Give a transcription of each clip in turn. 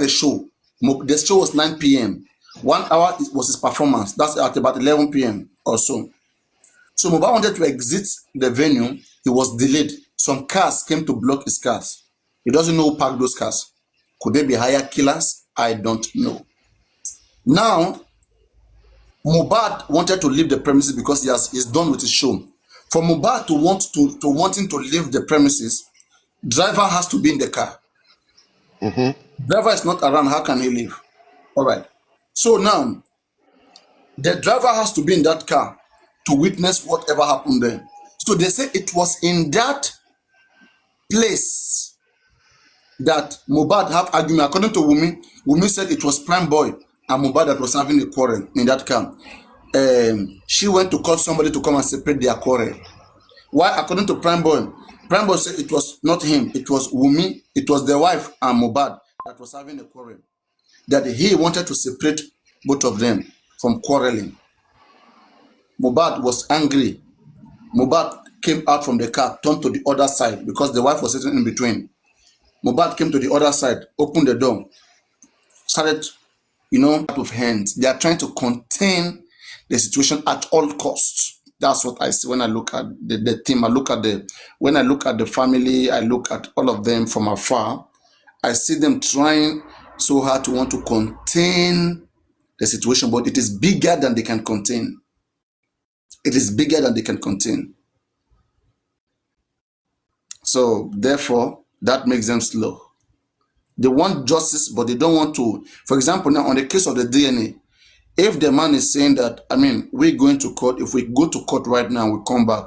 the show. The show was 9 p.m. 1 hour was his performance. That's at about 11 p.m. or so. So Mohbad wanted to exit the venue. He was delayed. Some cars came to block his cars. He doesn't know who parked those cars. Could they be hired killers? I don't know. Now, Mohbad wanted to leave the premises because he's done with his show. For Mohbad to wanting to leave the premises, driver has to be in the car. Driver is not around. How can he leave? All right. So now, the driver has to be in that car to witness whatever happened there. So they say it was in that place that Mohbad have argument. According to Wumi said it was Prime Boy and Mohbad that was having a quarrel in that car. She went to call somebody to come and separate their quarrel. Why? According to Prime Boy said it was not him. It was Wumi. It was the wife and Mohbad that was having a quarrel. That he wanted to separate both of them from quarreling. Mohbad was angry. Mohbad came out from the car, turned to the other side because the wife was sitting in between. Mohbad came to the other side, opened the door, started, out of hands. They are trying to contain the situation at all costs. That's what I see when I look at the team. When I look at the family, I look at all of them from afar. I see them trying so hard to want to contain the situation, but it is bigger than they can contain. It is bigger than they can contain. So therefore, that makes them slow. They want justice, but they don't want to. For example, now on the case of the DNA, if the man is saying that, we're going to court, if we go to court right now, we come back,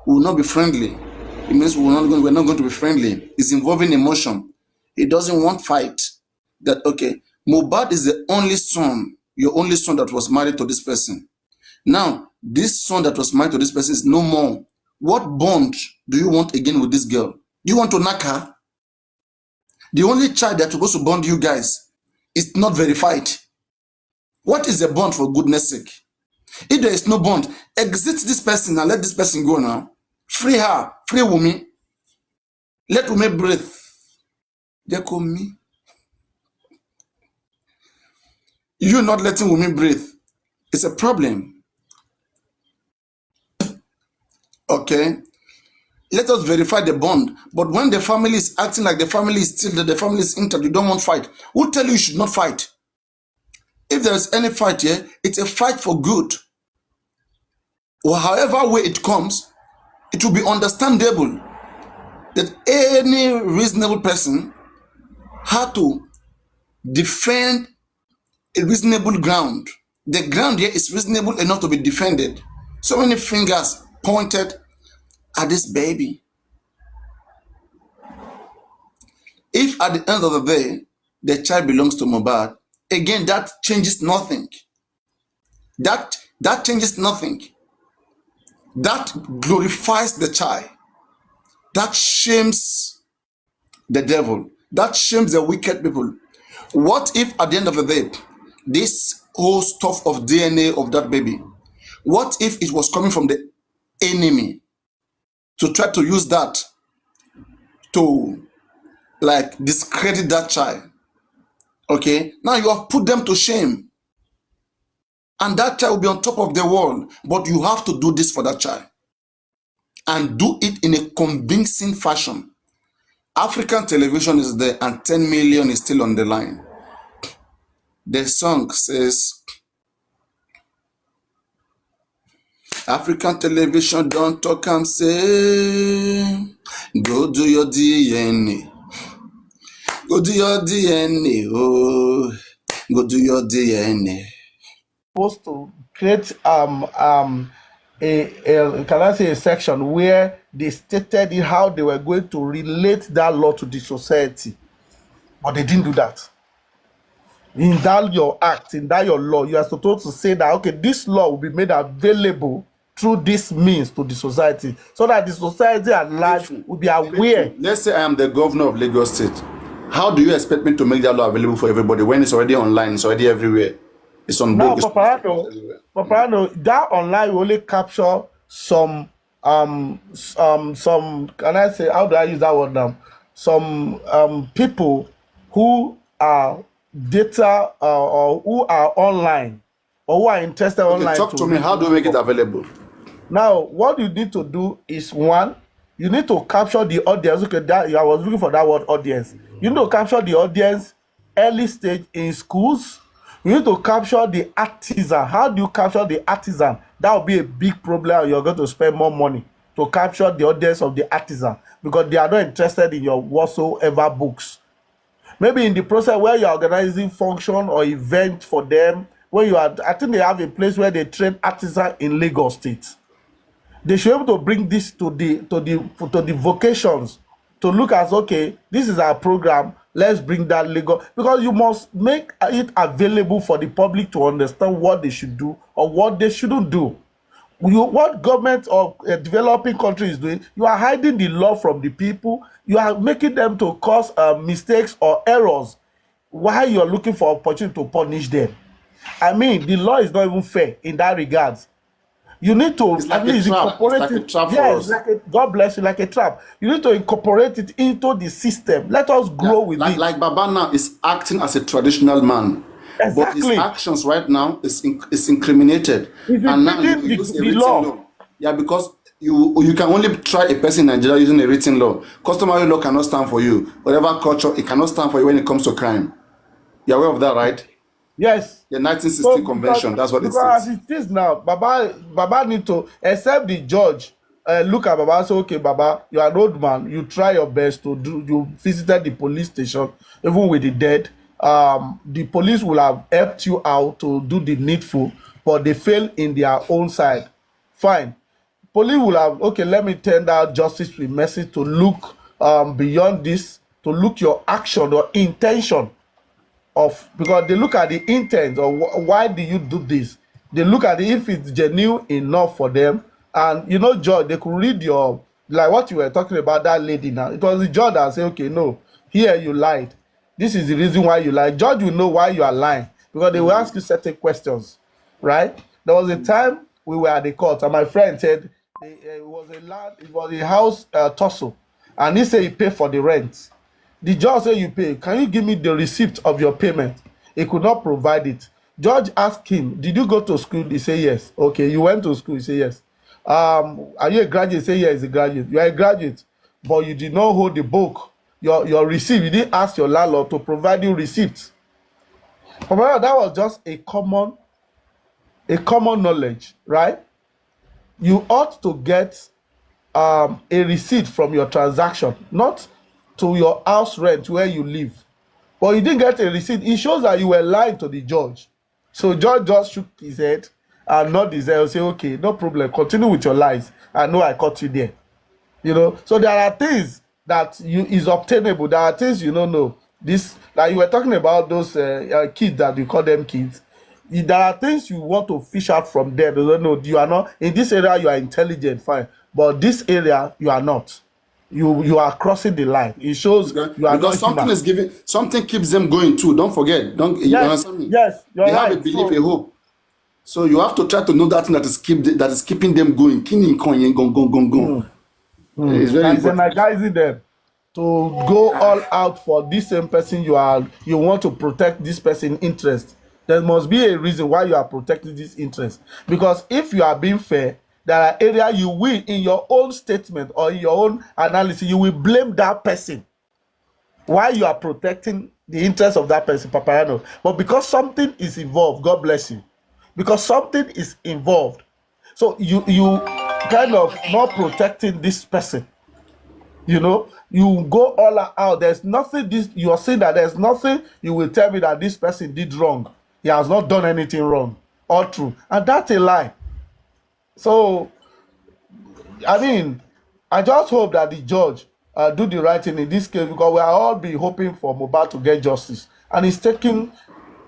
we will not be friendly. It means we're not going to be friendly. It's involving emotion. He doesn't want fight. That, okay, Mohbad is the only son, your only son that was married to this person. Now, this son that was married to this person is no more. What bond do you want again with this girl? Do you want to knock her? The only child that's supposed to bond you guys is not verified. What is a bond, for goodness sake? If there is no bond, exit this person and let this person go now. Free her, free Wumi. Let Wumi breathe. They call me. You not letting Wumi breathe. It's a problem. Okay? Let us verify the bond. But when the family is acting like the family is still, that the family is intact, you don't want fight. Who tell you should not fight? If there is any fight here, it's a fight for good. Or however way it comes, it will be understandable that any reasonable person had to defend a reasonable ground. The ground here is reasonable enough to be defended. So many fingers pointed at this baby. If at the end of the day, the child belongs to Mohbad, again, that changes nothing. That changes nothing. That glorifies the child. That shames the devil. That shames the wicked people. What if at the end of the day, this whole stuff of DNA of that baby, what if it was coming from the enemy to try to use that to discredit that child? Okay, now you have put them to shame. And that child will be on top of the world. But you have to do this for that child. And do it in a convincing fashion. African television is there and 10 million is still on the line. The song says, African television don't talk and say, go do your DNA. Go do your DNA, oh, go do your DNA. Supposed to create can I say a section where they stated how they were going to relate that law to the society, but they didn't do that. In that your act, in that your law, you are supposed to say that, okay, this law will be made available through this means to the society, so that the society at large will be aware. Let's say I am the governor of Lagos State. How do you expect me to make that law available for everybody when it's already online, it's already everywhere? It's on Now, book. Papariano, that online will only capture some, can I say, how do I use that word now? Some people who are data or who are online or who are interested Okay, online talk to to me. read How do this we make it book. available? Now, what you need to do is one, you need to capture the audience. Okay, that I was looking for that word audience. You need to capture the audience early stage in schools. You need to capture the artisan. How do you capture the artisan? That will be a big problem. You're going to spend more money to capture the audience of the artisan because they are not interested in your whatsoever books. Maybe in the process where you're organizing function or event for them, where you are, I think they have a place where they train artisan in Lagos State. They should be able to bring this to the vocations to look at, okay, this is our program, let's bring that Lagos, because you must make it available for the public to understand what they should do or what they shouldn't do. What government of a developing country is doing, you are hiding the law from the people, you are making them to cause mistakes or errors while you're looking for opportunity to punish them. I mean, the law is not even fair in that regards. You need to It's at like a least trap. It's incorporate like a it. trap for Yes, us. like a, God bless you, like a trap. You need to incorporate it into the system. Let us Yeah, grow with it. like Baba now is acting as a traditional man, but his Exactly. actions right now is incriminated, If and you now you reading will use a the written law, law. Yeah, because you can only try a person in Nigeria using a written law. Customary law cannot stand for you. Whatever culture, it cannot stand for you when it comes to crime. You're aware of that, right? yes. The So 1960 because convention. That's what it because states. as it is now, Baba need to accept the judge. Look at Baba and say, okay, Baba, you are an old man. You try your best to do. You visited the police station, even with the dead. The police will have helped you out to do the needful, but they fail in their own side. Fine. Police will have, okay, let me tender justice with mercy to look beyond this, to look your action or intention of, because they look at the intent or why do you do this. They look at it if it's genuine enough for them. And judge, they could read your, like what you were talking about, that lady. Now it was the judge that say, okay, no, here you lied, this is the reason why you lied. Judge will know why you are lying because they will ask you certain questions, right? There was a time we were at the court and my friend said it was a house tussle, and he said he paid for the rent. The judge say you pay. Can you give me the receipt of your payment? He could not provide it. Judge asked him, did you go to school? He say yes. Okay, you went to school? He say yes. Are you a graduate? He say yes, a graduate. You are a graduate, but you did not hold the book. Your receipt. You didn't ask your landlord to provide you receipts. However, that was just a common knowledge, right? You ought to get a receipt from your transaction, not to your house rent where you live. But you didn't get a receipt. It shows that you were lying to the judge. So judge just shook his head and nodded his head and say, okay, no problem. Continue with your lies. I know I caught you there. So there are things that is obtainable. There are things you don't know. This, like you were talking about those kids that you call them kids. There are things you want to fish out from them. They don't know, you are not in this area. You are intelligent, fine, but this area you are not. You are crossing the line. It shows Okay? you are Because not something human. is giving, something keeps them going too. Don't forget. Don't you Yes, understand me? yes, They you're have a right. belief, a So hope. So you have to try to know that thing that is keeping them going. Kini nkan yen gong gong gong gong. It's very that is important. energizing them to go all out for this same person. You want to protect this person interest. There must be a reason why you are protecting this interest, because if you are being fair, there are areas you will, in your own statement or in your own analysis, you will blame that person why you are protecting the interest of that person, Papariano. But because something is involved, God bless you, because something is involved, so you kind of not protecting this person. You go all out. There's nothing, this you are saying that there's nothing you will tell me that this person did wrong. He has not done anything wrong. All true, and that's a lie. So I mean, I just hope that the judge do the right thing in this case, because we are all be hoping for Mohbad to get justice, and it's taking.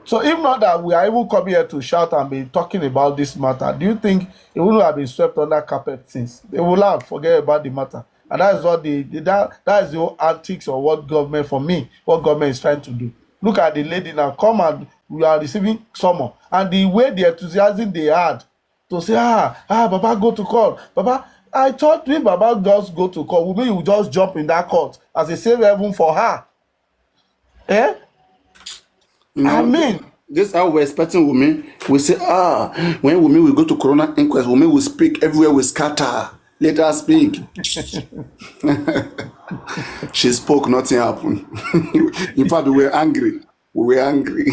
So if not that we are even coming here to shout and be talking about this matter, do you think it wouldn't have been swept under carpet since? They will have forget about the matter, and that is what that is the whole antics of what government, for me, what government is trying to do. Look at the lady now, come and we are receiving summon, and the way the enthusiasm they had to say, Baba go to court, Baba. I thought if Baba just go to court, we will just jump in that court as a safe haven for her. Eh? You I know, mean, this how we're expecting women. We say, when women will go to Corona Inquest, women will speak everywhere, we scatter. Let her speak. She spoke, nothing happened. In fact, we were angry. We were angry.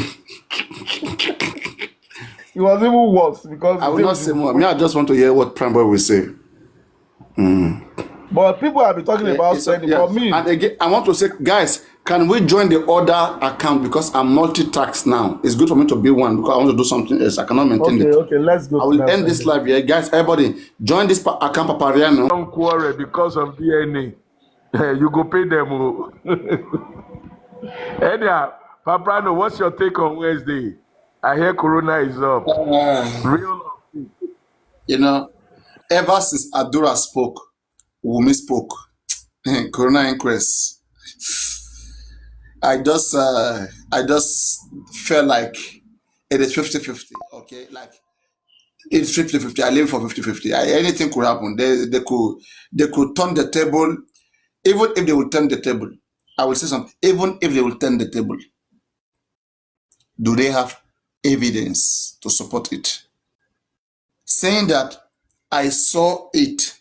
it was even worse because I the will day not we say should more. go. Me, I just want to hear what Prime Boy will say. But people have been talking about It's, spending. yeah. For me, And again, I want to say, guys, can we join the other account because I'm multi-tax now? It's good for me to be one because I want to do something else. I cannot maintain okay, it. okay, let's go I to will that end this sending. live here, guys. Everybody, join this account Papariano. Don't quarrel because of DNA. You go pay them. Oh. Anyhow, Paprano, what's your take on Wednesday? I hear Corona is up. Real You know, ever since Adura spoke, Wumi spoke, Corona Inquest, I just felt like it is 50-50. Okay, like it's 50-50. I live for 50-50. Anything could happen. They could turn the table. Even if they will turn the table, I will say something. Even if they will turn the table, do they have evidence to support it? Saying that I saw it,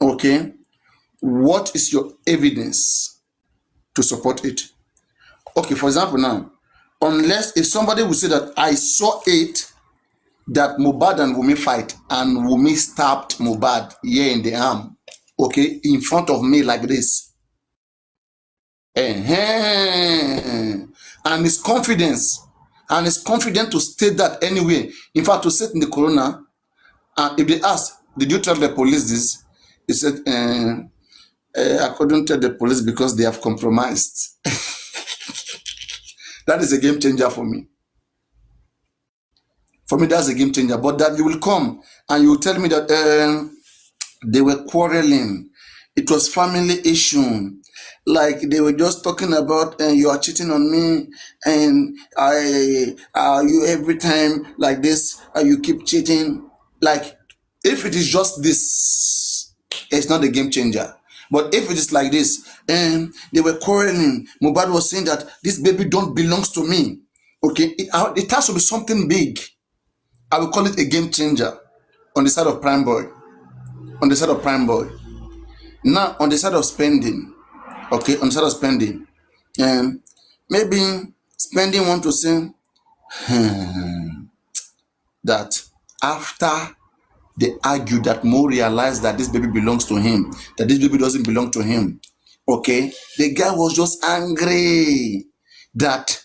okay, what is your evidence to support it? Okay, for example, now, unless if somebody will say that I saw it, that Mohbad and Wumi fight, and Wumi stabbed Mohbad here in the arm, okay, in front of me like this. And his confidence, and is confident to state that anyway. In fact, to sit in the corona, and if they ask, did you tell the police this? He said, I couldn't tell the police because they have compromised. That is a game changer for me. For me, that's a game changer. But that you will come and you will tell me that they were quarreling. It was family issue. Like they were just talking about you are cheating on me, and you every time like this, you keep cheating. Like if it is just this, it's not a game changer. But if it is like this, and they were quarreling, Mohbad was saying that this baby don't belongs to me. Okay, it has to be something big. I will call it a game changer on the side of Prime Boy. On the side of Prime Boy. Now, on the side of spending, okay, on the side of spending, maybe spending want to say that after they argued that Mo realized that this baby belongs to him, that this baby doesn't belong to him, okay, the guy was just angry that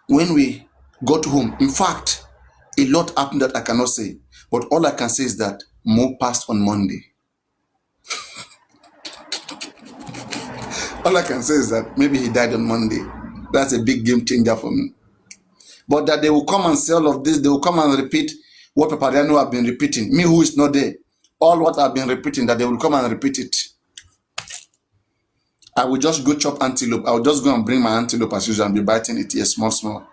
when we got home, in fact, a lot happened that I cannot say, but all I can say is that Mo passed on Monday. All I can say is that maybe he died on Monday. That's a big game changer for me. But that they will come and say all of this, they will come and repeat what Papariano have been repeating. Me who is not there, all what I've been repeating, that they will come and repeat it. I will just go chop antelope. I will just go and bring my antelope as usual and be biting it here small, small.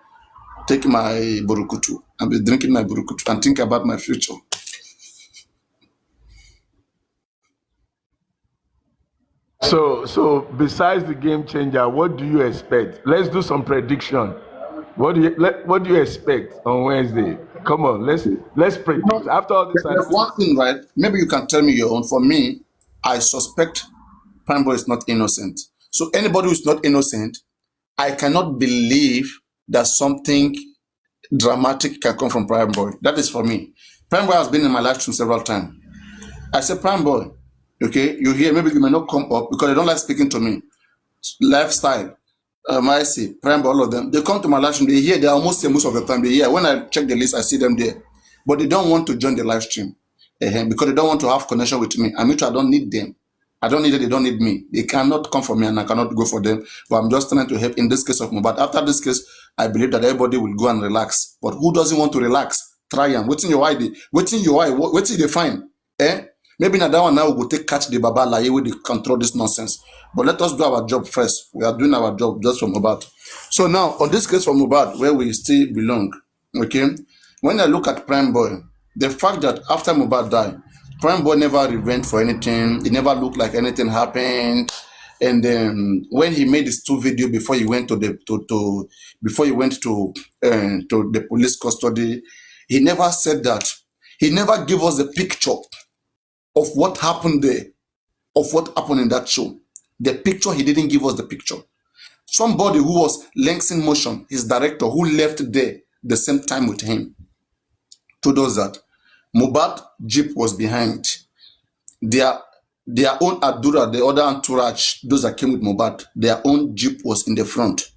Take my burukutu and be drinking my burukutu and think about my future. So besides the game changer, what do you expect? Let's do some prediction. What do you expect on Wednesday? Come on, let's predict. After all this There's one thing, right? Maybe you can tell me your own. For me, I suspect Prime Boy is not innocent. So anybody who is not innocent, I cannot believe that something dramatic can come from Prime Boy. That is for me. Prime Boy has been in my life several times. I said, Prime Boy, okay, you hear, maybe you may not come up because they don't like speaking to me. Lifestyle, I see, Prime Boy, all of them. They come to my live stream, they hear, they almost say most of the time, they hear. When I check the list, I see them there. But they don't want to join the live stream because they don't want to have connection with me. I mean, I don't need them. I don't need it, they don't need me. They cannot come for me and I cannot go for them. But I'm just trying to help in this case of Mohbad. After this case, I believe that everybody will go and relax. But who doesn't want to relax? Try and waiting your eye, waiting your eye, waiting they find. Maybe now that one now we will take catch the Baba Laye with the control this nonsense. But let us do our job first. We are doing our job just from Mohbad. So now on this case from Mohbad, where we still belong, okay. When I look at Prime Boy, the fact that after Mohbad died, Prime Boy never revenge for anything. It never looked like anything happened. And when he made his 2 video before he went to before he went to the police custody, he never said that. He never gave us a picture of what happened there, of what happened in that show. The picture, he didn't give us the picture. Somebody who was Langston Motion, his director, who left there the same time with him, told us that Mohbad Jeep was behind. Their own Adura, the other entourage, those that came with Mohbad, their own Jeep was in the front.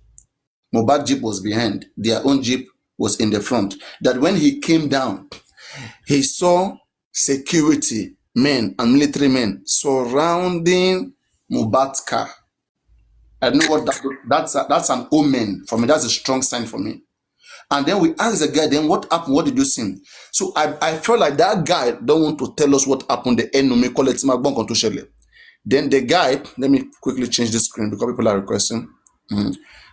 Mohbad Jeep was behind. Their own Jeep was in the front. That when he came down, he saw security men and military men surrounding Mohbad's car. I know what that's an omen for me. That's a strong sign for me. And then we asked the guy, then what happened? What did you see? So I felt like that guy don't want to tell us what happened. The enemy call it Magbon to Shelley. Then the guy, let me quickly change the screen because people are requesting.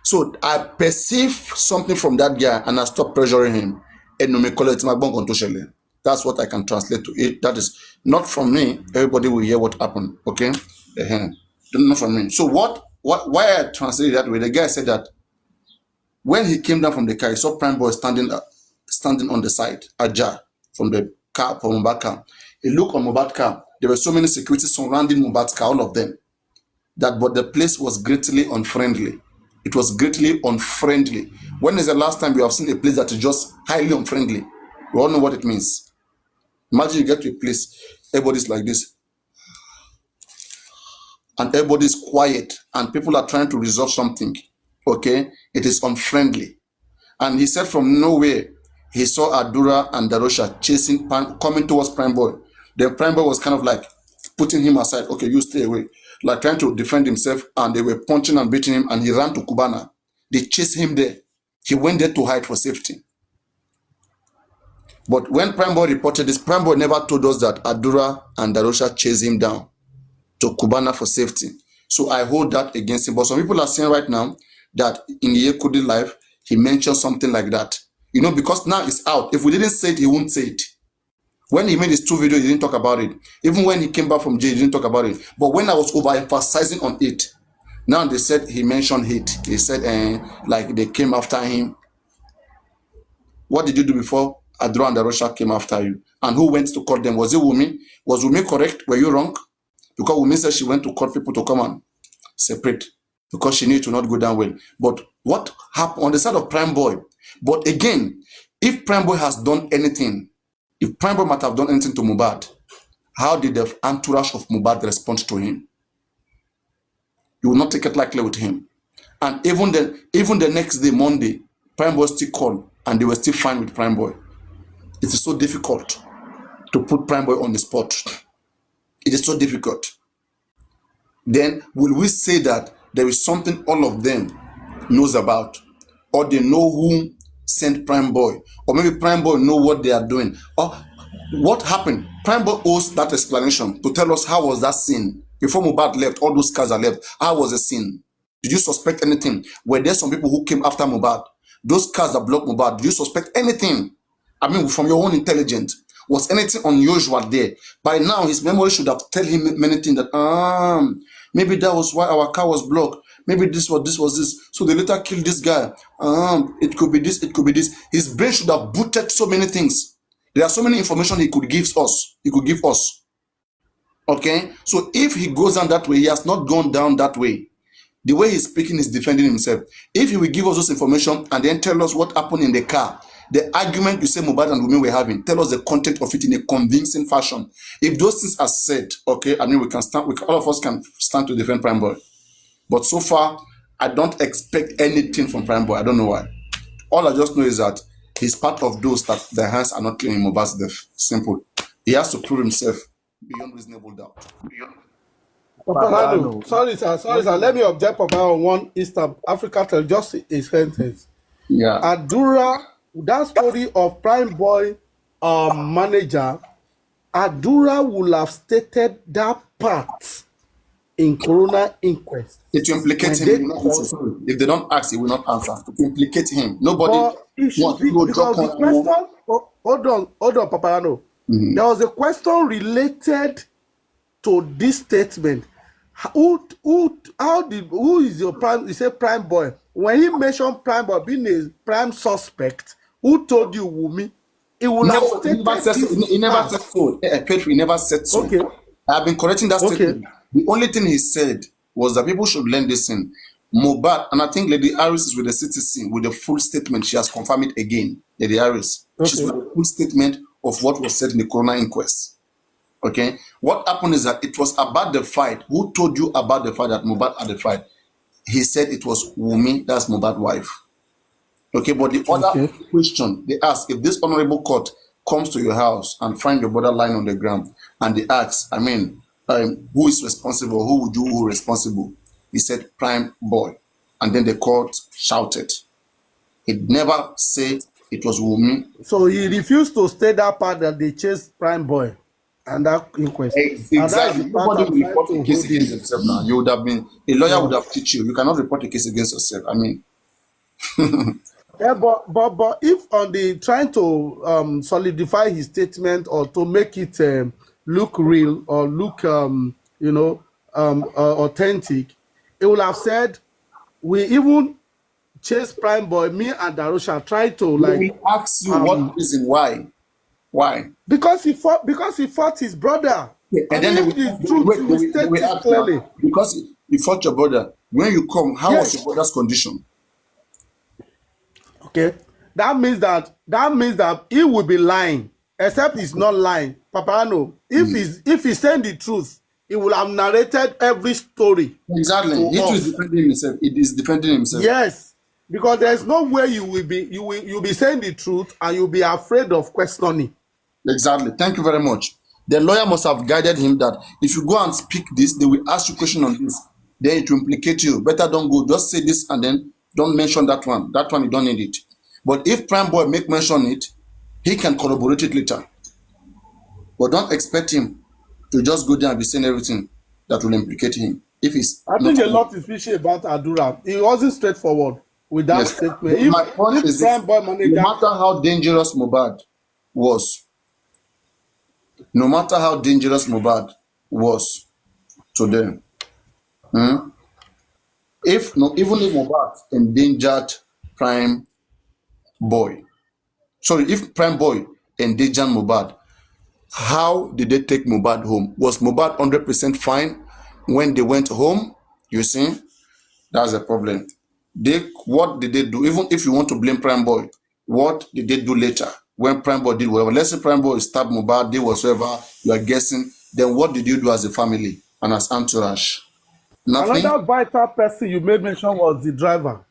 So I perceive something from that guy and I stop pressuring him. Enemy call it Magbon to Shelley. That's what I can translate to it. That is not from me. Everybody will hear what happened. Okay? Not from me. So why I translated that way? The guy said that when he came down from the car, he saw Prime Boy standing on the side, ajar from the car, from Mohbad car. He looked on Mohbad car. There were so many security surrounding Mohbad's car, all of them. But the place was greatly unfriendly. It was greatly unfriendly. When is the last time you have seen a place that is just highly unfriendly? We all know what it means. Imagine you get to a place, everybody's like this, and everybody's quiet, and people are trying to resolve something. Okay, it is unfriendly. And he said from nowhere, he saw Adura and Darosha coming towards Prime Boy. The Prime Boy was kind of like putting him aside. Okay, you stay away. Like trying to defend himself, and they were punching and beating him, and he ran to Cubana. They chased him there. He went there to hide for safety. But when Prime Boy reported this, Prime Boy never told us that Adura and Darosha chased him down to Cubana for safety. So I hold that against him. But some people are saying right now that in Yekudi life, he mentioned something like that. You know, because now it's out. If we didn't say it, he wouldn't say it. When he made his 2 videos, he didn't talk about it. Even when he came back from jail, he didn't talk about it. But when I was overemphasizing on it, now they said he mentioned it. They said like they came after him. What did you do before Adura and Darosha came after you? And who went to court them? Was it Wumi? Was Wumi correct? Were you wrong? Because Wumi said she went to court people to come and separate because she knew it would not go down well. But what happened on the side of Prime Boy? But again, if Prime Boy has done anything, if Prime Boy might have done anything to Mohbad, how did the entourage of Mohbad respond to him? You will not take it lightly with him. And even the next day, Monday, Prime Boy still called and they were still fine with Prime Boy. It is so difficult to put Prime Boy on the spot. It is so difficult. Then will we say that there is something all of them knows about, or they know who sent Prime Boy, or maybe Prime Boy know what they are doing, or what happened? Prime Boy owes that explanation to tell us how was that scene before Mohbad left. All those cars are left. How was the scene? Did you suspect anything? Were there some people who came after Mohbad? Those cars that blocked Mohbad. Did you suspect anything? I mean, from your own intelligence. Was anything unusual there? By now, his memory should have told him many things that, maybe that was why our car was blocked. Maybe this was this. So they later killed this guy. It could be this, it could be this. His brain should have booted so many things. There are so many information he could give us. Okay? So if he goes down that way, he has not gone down that way. The way he's speaking is defending himself. If he will give us those information and then tell us what happened in the car, the argument you say Mohbad and Wunmi were having, tell us the content of it in a convincing fashion. If those things are said, okay, I mean, all of us can stand to defend Prime Boy. But so far, I don't expect anything from Prime Boy. I don't know why. All I just know is that he's part of those that their hands are not clean in Mohbad's death. Simple. He has to prove himself beyond reasonable doubt. Papariano, sorry sir. Let me object Papa on one East Africa tell just a sentence. Yeah. Adura, that story of Prime Boy manager, Adura will have stated that part in Corona Inquest. It will implicate him. He will not answer. If they don't ask, he will not answer. It will implicate him. Nobody wants to go because the question. Hold on, Papariano. There was a question related to this statement Who is your prime? You say prime boy. When he mentioned prime boy being a prime suspect, who told you Wumi? He will have No, he never stated said so. this He never said past. so. Pedro, he never said so. Okay, I have been correcting that okay, statement. The only thing he said was that people should learn this thing. Mohbad, and I think Lady Harris is with the CTC with the full statement. She has confirmed it again. Lady Harris, she's okay, with the full statement of what was said in the coroner inquest. Okay, what happened is that it was about the fight. Who told you about the fight that Mohbad had the fight? He said it was Wumi, that's Mohbad's wife. Okay, but the other okay. question they ask, if this honorable court comes to your house and find your brother lying on the ground, and they ask, who is responsible? Who would you who responsible? He said, prime boy, and then the court shouted. It never said it was Wumi. So he refused to state that part that they chased prime boy and that inquest. And that is Exactly. the part Nobody I'm will trying report a to case hold against in. himself now. You would have been a lawyer would Yeah. have teach you. You cannot report a case against yourself. Yeah, but if on the trying to solidify his statement or to make it look real or look authentic, it will have said we even chase prime boy. Me and Darusha tried to They like will ask you what reason why. Why? because he fought his brother. Yeah, I and then mean, they if will, it is they will truth, wait, he they will will, they state will it ask now, clearly. because you fought your brother. When you come, how was your Yes. brother's condition? Okay. That means that he will be lying, except he's not lying. Papariano, if he's saying the truth, he will have narrated every story Exactly. to He too is us. defending himself. It is defending himself. Yes, because there's no way you'll be saying the truth and you'll be afraid of questioning. Exactly. Thank you very much. The lawyer must have guided him that if you go and speak this, they will ask you question on this. Then it will implicate you. Better don't go. Just say this and then don't mention that one. That one you don't need it. But if Prime Boy make mention it, he can corroborate it later. But don't expect him to just go there and be saying everything that will implicate him. If he's I not think a lot is fishy about Adura. He wasn't straightforward with that yes. statement. My point If is this: prime boy no manager, matter how dangerous Mohbad was, no matter how dangerous Mohbad was to them, hmm, if no, even if Mohbad endangered Prime Boy, sorry, if Prime Boy endangered Mohbad, how did they take Mohbad home? Was Mohbad 100% fine when they went home? You see, that's the problem. What did they do? Even if you want to blame Prime Boy, what did they do later when Prime Boy did whatever? Let's say Prime Boy stabbed Mohbad, did whatsoever you are guessing. Then what did you do as a family and as entourage? Nothing. another vital person you made mention was the driver.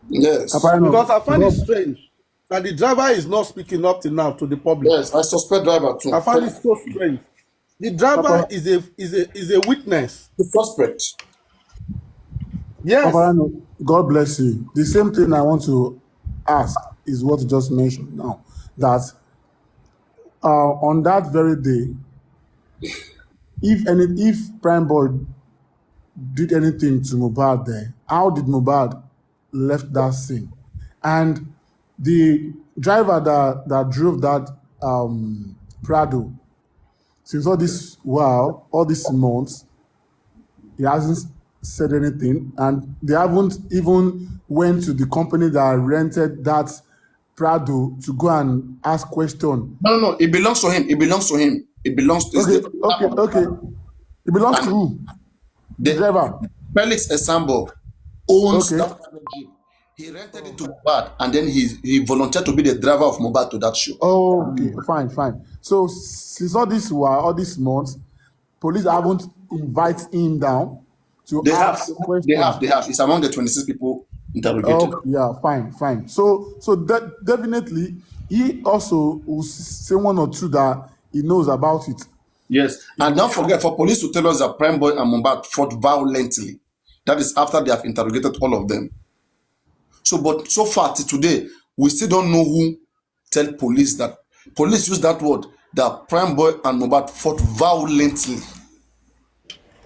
Yes. Because Papariano, I find it God, strange that the driver is not speaking up till now to the public. Yes, I suspect driver too. I find it so strange. The driver Papa, is a witness. The suspect. Yes. Papariano, God bless you. The same thing I want to ask is what you just mentioned now. That on that very day, if Prime Boy did anything to Mohbad there, how did Mohbad left that scene? And the driver that drove that Prado, since all these months, he hasn't said anything, and they haven't even went to the company that rented that Prado to go and ask question. No. It belongs to him. It belongs to him. It belongs to it's Okay, the okay. It belongs to and who? The the driver. Felix Esambo owns Okay. that jeep. He rented it to Mohbad and then he volunteered to be the driver of Mohbad to that show. Okay, fine. So since all these months, police haven't invited him down to They have, ask questions. they have. It's among the 26 people interrogated. Oh, yeah, fine. So that definitely he also will say one or two that he knows about it. Yes. And don't forget, for police to tell us that Prime Boy and Mohbad fought violently, that is after they have interrogated all of them. But so far till today, we still don't know who tell police that. Police use that word, that Prime Boy and Mohbad fought violently.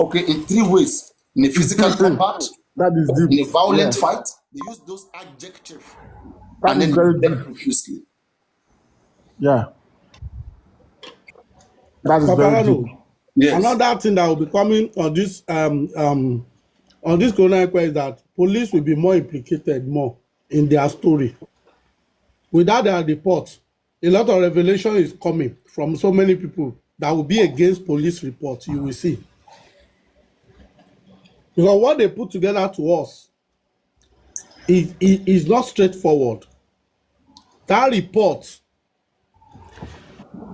Okay, in three ways. In a physical combat, That is deep. in a violent Yeah, fight, they use those adjectives. that And is then very they deep. profusely. Yeah, that is very deep. Papariano, Yes. Another thing that will be coming on this corona inquest is that police will be more implicated more in their story. Without their report, a lot of revelation is coming from so many people that will be against police reports. You will see, because what they put together to us is not straightforward. That report,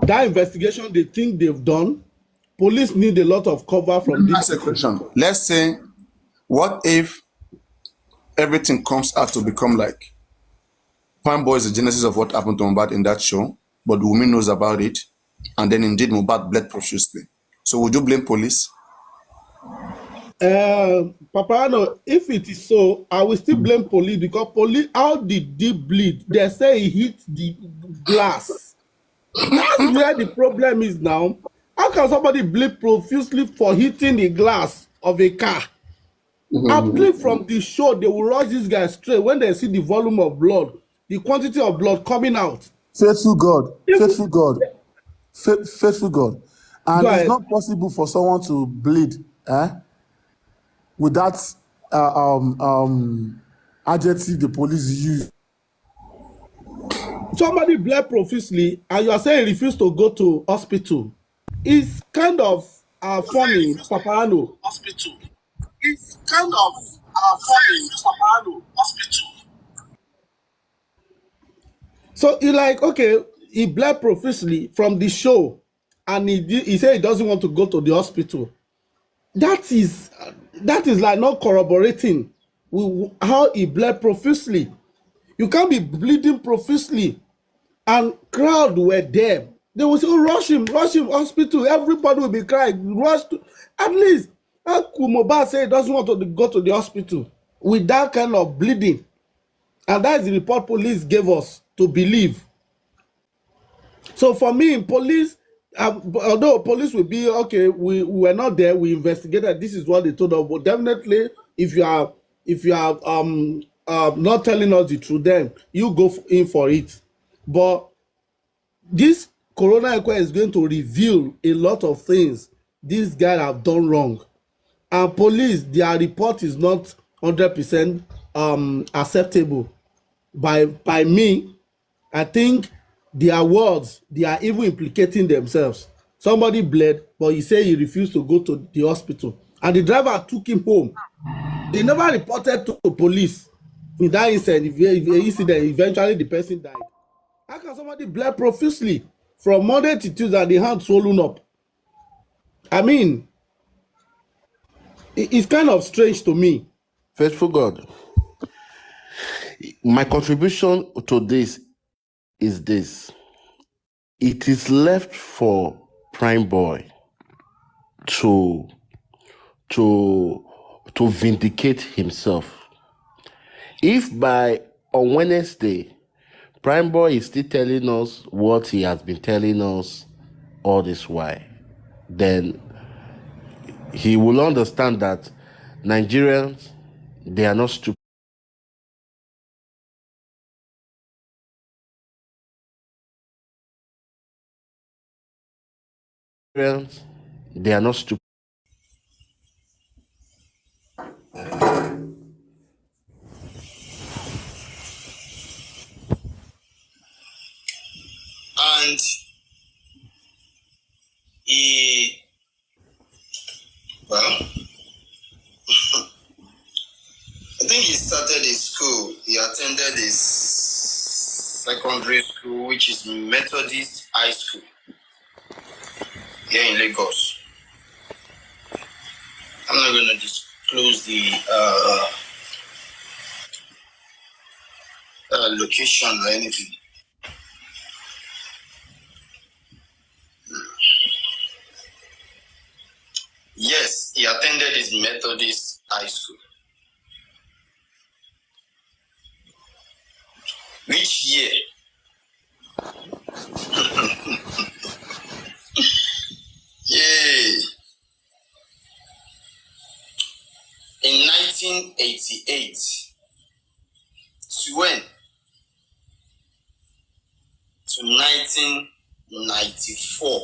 that investigation they think they've done, police need a lot of cover Let from me these ask you a people. question. Let's say, what if everything comes out to become like Prime Boy is the genesis of what happened to Mohbad in that show, but Wumi knows about it, and then indeed Mohbad bled profusely. So would you blame police? Papariano, if it is so, I will still blame police because police, how did they bleed? They say he hit the glass. That's where the problem is now. How can somebody bleed profusely for hitting the glass of a car? I believe from the show they will rush this guy straight when they see the volume of blood, the quantity of blood coming out. Faithful God, Even faithful God, faithful God. go And it's ahead. not possible for someone to bleed with that adjective the police use. Somebody bled profusely and you are saying he refused to go to hospital. It's kind of funny, Papariano. Hospital. It's kind of funny, Papariano. Hospital. So he like, okay, he bled profusely from the show and he said he doesn't want to go to the hospital. That is that is like not corroborating with how he bled profusely. You can't be bleeding profusely and crowd were there. They will say, oh, rush him, hospital. Everybody will be crying, rush to, at least how could Mohbad say he doesn't want to go to the hospital with that kind of bleeding? And that is the report police gave us to believe. So for me, police, although police will be okay, we were not there, we investigated. This is what they told us. But definitely, if you are not telling us the truth, then you go in for it. But this corona inquiry is going to reveal a lot of things these guys have done wrong. And police, their report is not 100% acceptable by me. I think their words, they are even implicating themselves. Somebody bled, but he said he refused to go to the hospital. And the driver took him home. They never reported to police in that incident. Eventually the person died. How can somebody bled profusely from Monday to Tuesday and the hand swollen up? I mean, it's kind of strange to me. Faithful God, my contribution to this is this. It is left for Prime Boy to to to vindicate himself. If by on Wednesday, Prime Boy is still telling us what he has been telling us all this while, then he will understand that Nigerians, they are not stupid. Nigerians, they are not stupid. And he, well, I think he started his school. He attended his secondary school, which is Methodist High School here in Lagos. I'm not going to disclose the location or anything. Yes, he attended his Methodist High School. Which year? Yay! In 1988. To when? To 1994.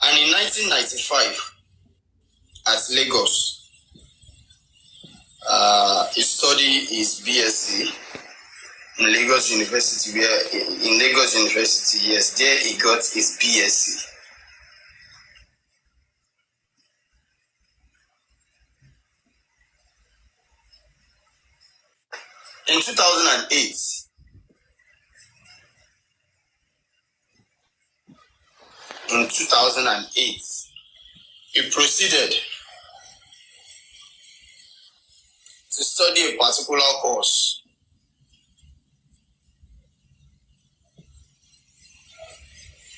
And in 1995, at Lagos, he studied his BSc in Lagos University, yes, there he got his BSc. In 2008, he proceeded to study a particular course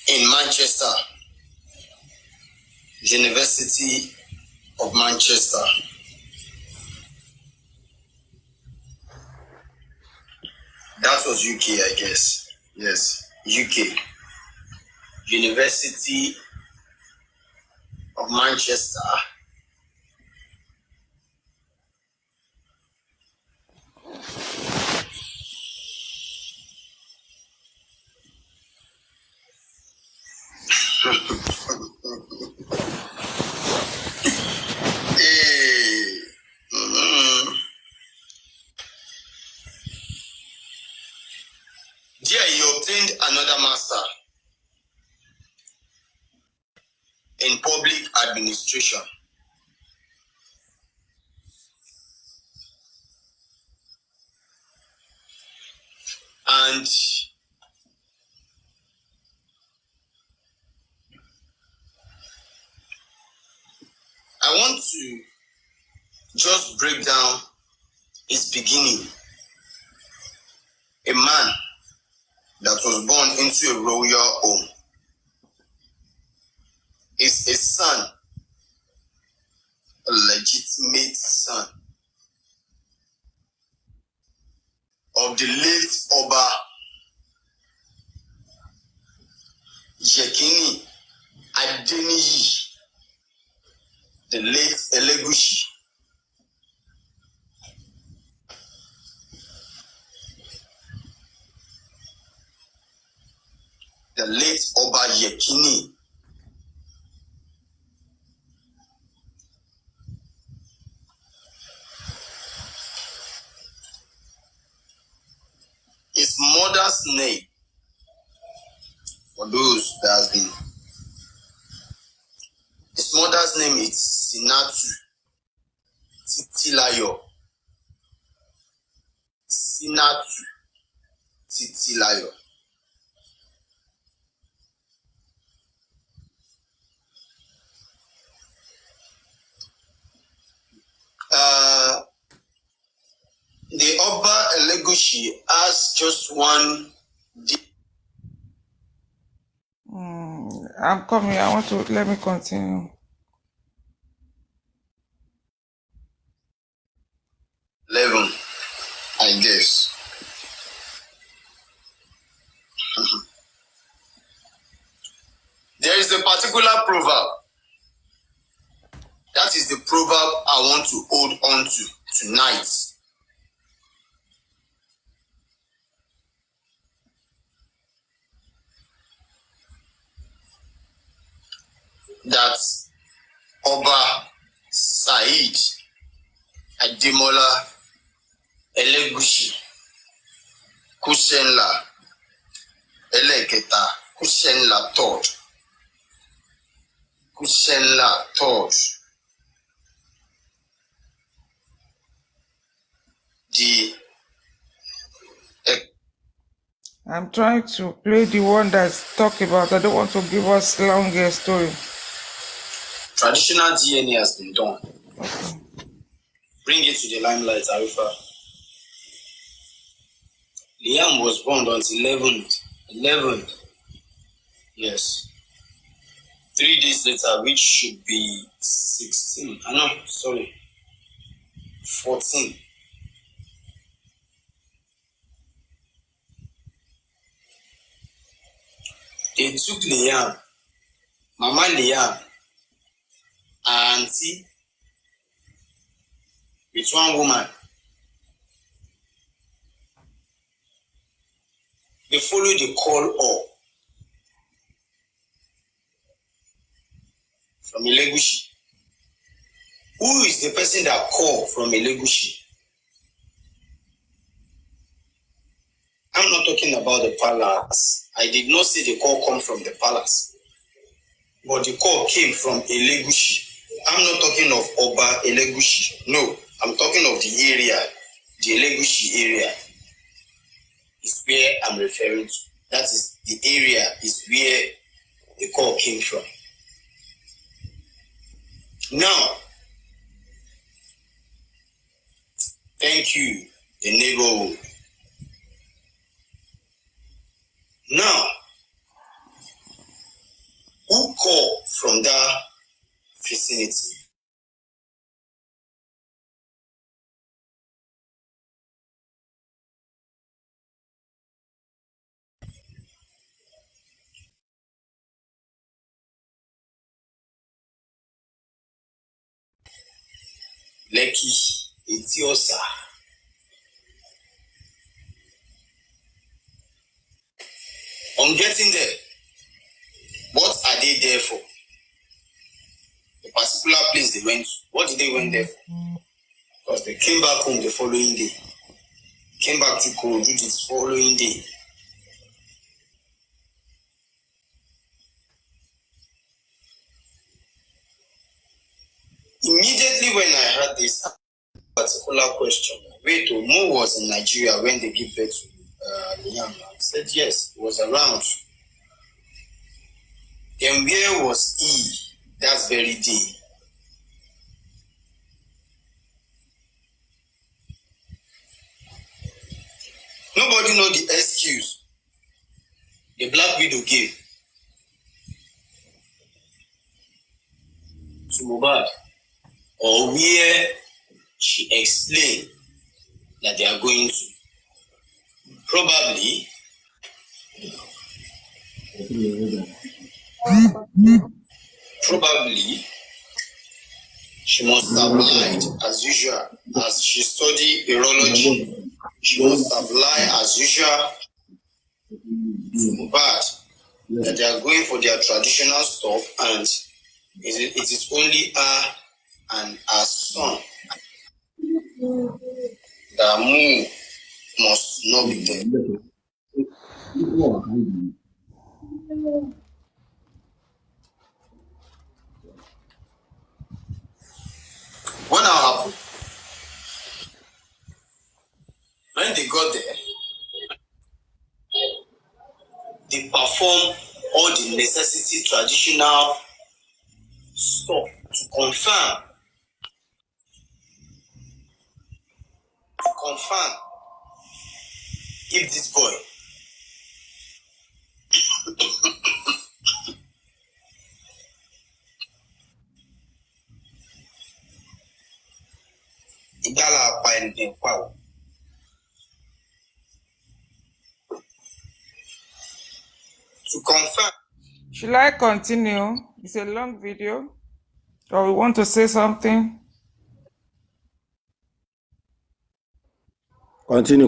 in Manchester, University of Manchester. That was UK, I guess. Yes, UK. University of Manchester. Hey. Mhm. There he obtained another master in public administration. And I want to just break down his beginning. A man that was born into a royal home is a son, a legitimate son of the late Oba Yekini Adeniyi, the late Elegushi. The late Oba Yekini. His mother's name, for those that has been, his mother's name is Sinatu Titilayo. Sinatu Titilayo. The Oba Elegushi has just one I'm coming. I want to let me continue. level, I guess. There is a particular proverb. That is the proverb I want to hold on to tonight. That Oba Said Ademola Elegushi Kusenla Eleketa Kusenla third. Kusenla third. The I'm trying to play the one that's talk about. I don't want to give us longer story. traditional DNA has been done. Bring it to the limelight, Arifa. Liam was born on 11th. Yes. 3 days later, which should be 16. No, sorry. 14. They took Liam, Mama Liam, auntie, with one woman. They followed the call up. from Elegushi. Who is the person that called from Elegushi? I'm not talking about the palace. I did not say the call come from the palace, but the call came from Elegushi. I'm not talking of Oba Elegushi. No, I'm talking of the area. The Elegushi area is where I'm referring to. That is the area is where the call came from. Now, thank you, the neighborhood. Now, who called from that vicinity? Lekki, Etiosa. On getting there, what are they there for? The particular place they went to, what did they went there for? Because they came back home the following day. Came back to Korodu the following day. Immediately when I heard this particular question, wait, Mo was in Nigeria when they give birth to Liam. I said yes, he was around. Then where was he that very day? Nobody know the excuse the Black Widow gave to Mohbad, or where she explained that they are going to. Probably she must have lied as usual. As she studied urology, she must have lied as usual to Mohbad that they are going for their traditional stuff and it is only her and her son that Mu must not be there. What now happened? When they got there, they performed all the necessity traditional stuff to confirm if this boy Igala by anything. Wow. To confirm. Should I continue? It's a long video. Or we want to say something? Continue.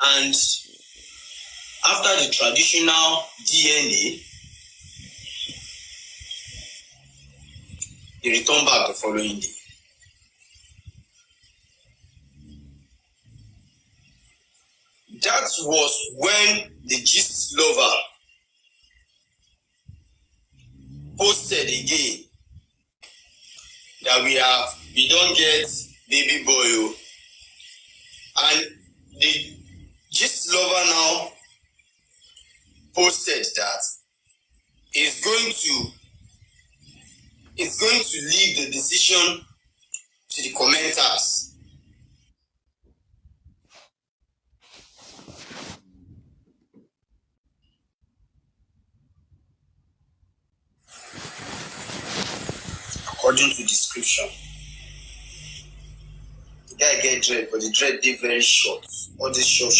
And after the traditional DNA, they returned back the following day. That was when the gist lover posted again that we don't get baby boy. And the gist lover now posted that it's going to leave the decision to the commenters. According to description, the guy get dread, but the dread did very short. All these short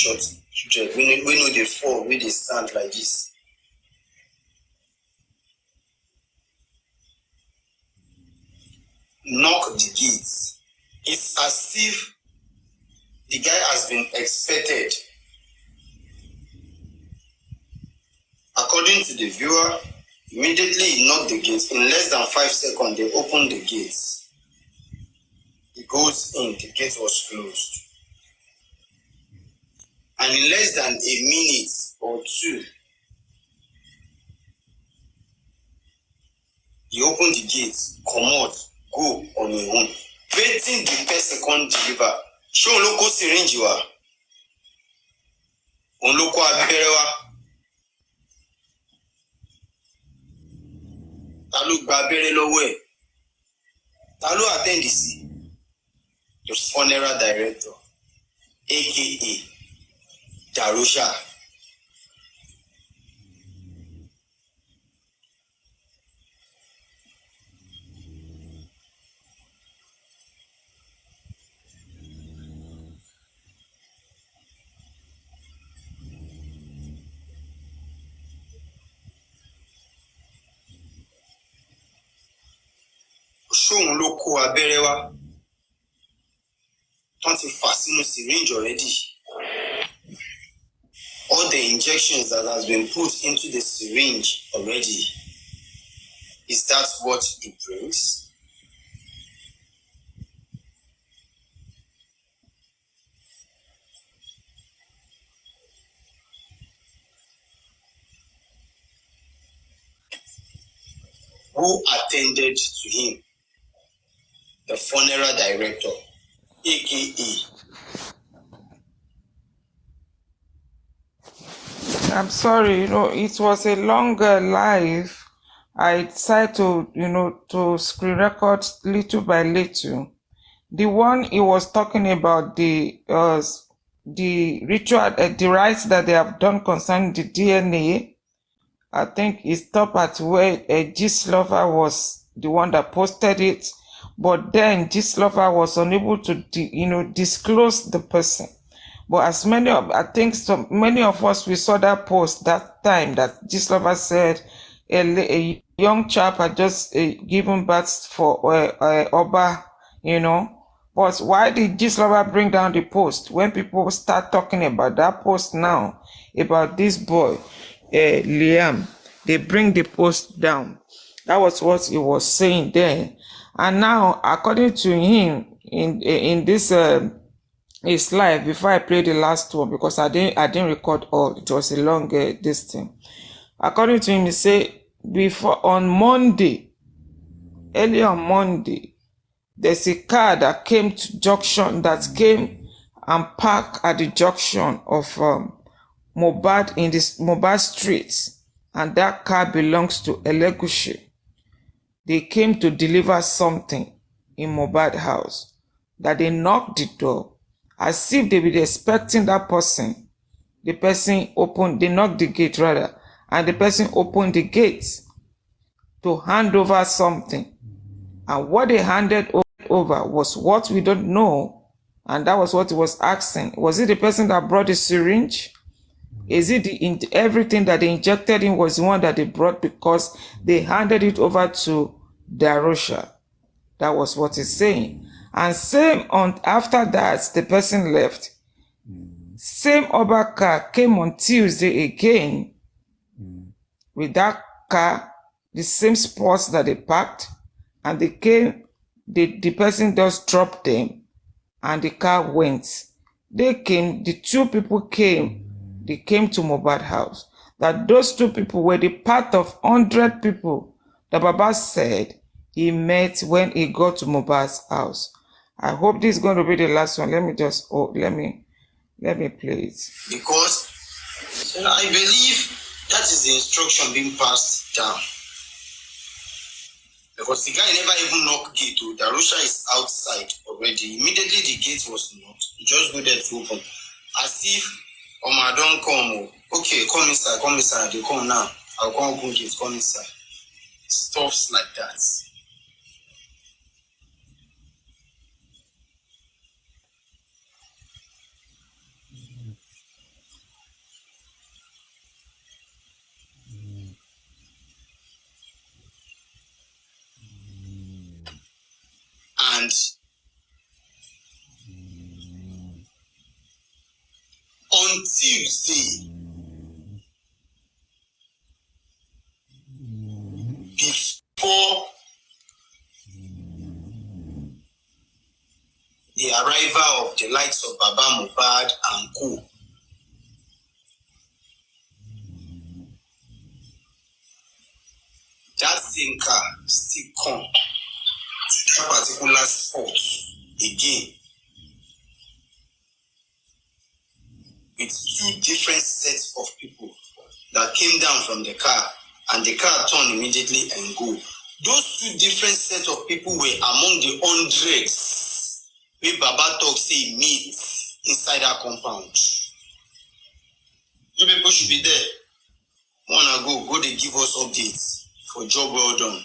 dread. We know they fall, when they stand like this. Knock the gates. It's as if the guy has been expected According to the viewer, immediately he knocked the gate. In less than 5 seconds, they opened the gates. He goes in, the gate was closed. And in less than a minute or two, he opened the gate, come out, go on your own. Waiting the person can't deliver. Show local syringe you are. On local abẹ́rẹ́ ta ló gba abẹ́rẹ́ lọ́wọ́ ẹ̀ ta ló attend sí the funeral director aka Darusha. Ṣóun ló kó abẹ́rẹ́ wá tán ti fà sínú syringe already. All the injections that has been put into the syringe already. Is that what it brings? Who attended to him? The funeral director, aka. I'm sorry, it was a longer live. I decided to screen record little by little. The one he was talking about the ritual, the rites that they have done concerning the DNA. I think it stopped at where Gistlover was the one that posted it, but then Gistlover was unable to disclose the person. But as many of many of us, we saw that post that time that Gistlover said a young chap had just given birth for Oba, But why did Gistlover bring down the post when people start talking about that post now about this boy, Liam? They bring the post down. That was what he was saying there. And now, according to him, in this his live, before I play the last one, because I didn't record all, it was a long this thing. According to him, he said before on Monday, early on Monday, there's a car that came to junction that came and parked at the junction of Mohbad in this Mohbad street, and that car belongs to Elegushi. They came to deliver something in Mohbad house. That they knocked the door as if they were expecting that person. The person opened, they knocked the gate rather, and the person opened the gate to hand over something. And what they handed over was what we don't know, and that was what he was asking. Was it the person that brought the syringe? Is it everything that they injected in was the one that they brought because they handed it over to Darusha? That was what he's saying. And same on after that, the person left. Same other car came on Tuesday again with that car, the same spots that they parked, and they came, the person just dropped them and the car went. They came, the two people came, they came to Mohbad house. That those two people were the part of 100 people that Baba said he met when he got to Mohbad's house. I hope this is going to be the last one. Let me just, let me play it. Because I believe that is the instruction being passed down. Because the guy never even knocked gate. Darusha is outside already. Immediately the gate was knocked. He just go there to open. As if, I don't come. Okay, come inside. They come now. I'll come open gate, come inside. Stuffs like that. And on Tuesday, the arrival of the likes of Baba Mohbad and co. That same car still come to that particular spot again with two different sets of people that came down from the car, and the car turned immediately and go. Those two different sets of people were among the hundreds we Baba talk say meet inside our compound. You people should be there. Wanna go they give us updates for job well done.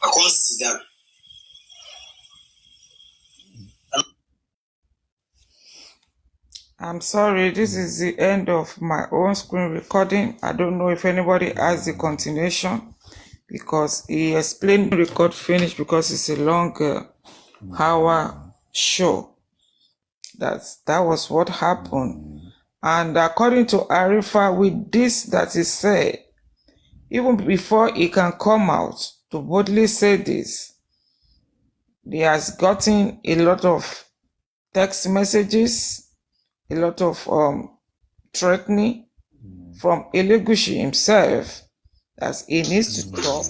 I can't sit down. I'm sorry, this is the end of my own screen recording. I don't know if anybody has the continuation, because he explained the record finished because it's a long hour show. That was what happened. And according to Arifa, with this that he said, even before he can come out to boldly say this, he has gotten a lot of text messages, a lot of threatening from Elegushi himself, that he needs to stop.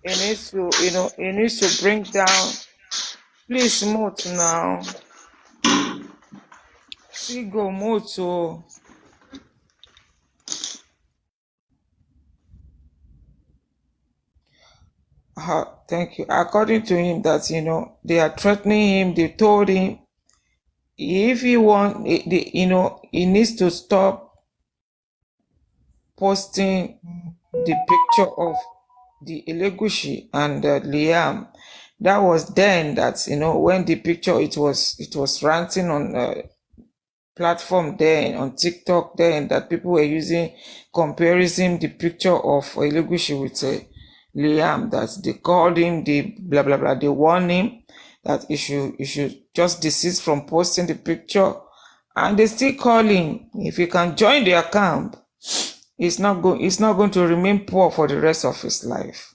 He needs to, he needs to bring down. Please mute now. See, go mute. So thank you. According to him, that they are threatening him. They told him if he want, he needs to stop posting the picture of the Elegushi and Liam. That was then that when the picture it was ranting on platform then on TikTok then, that people were using comparison the picture of Elegushi with Liam, that they called him the blah blah blah. They warned him that he should just desist from posting the picture, and they still call him. If he can join their camp, he's not going to remain poor for the rest of his life.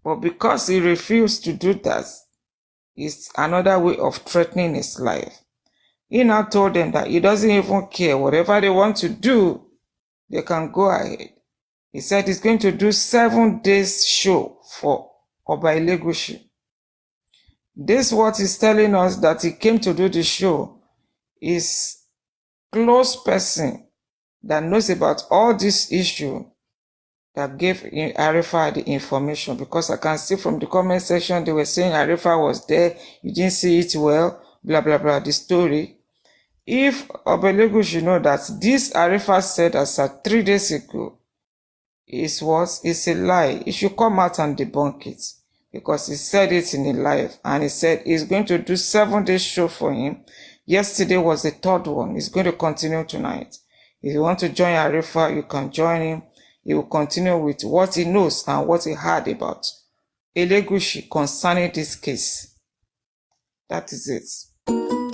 But because he refused to do that, it's another way of threatening his life. He now told them that he doesn't even care. Whatever they want to do, they can go ahead. He said he's going to do 7 days show for Oba Elegushi. This what he's telling us, that he came to do the show is close person that knows about all this issue that gave Arifa the information, because I can see from the comment section they were saying Arifa was there, you didn't see it well, blah blah blah, the story. If Obelegu should know that this Arifa said as of 3 days ago is a lie, he should come out and debunk it, because he said it in a live, and he said he's going to do 7 days show for him. Yesterday was the 3rd one. He's going to continue tonight. If you want to join Arifa, you can join him. He will continue with what he knows and what he heard about Elegushi concerning this case. That is it.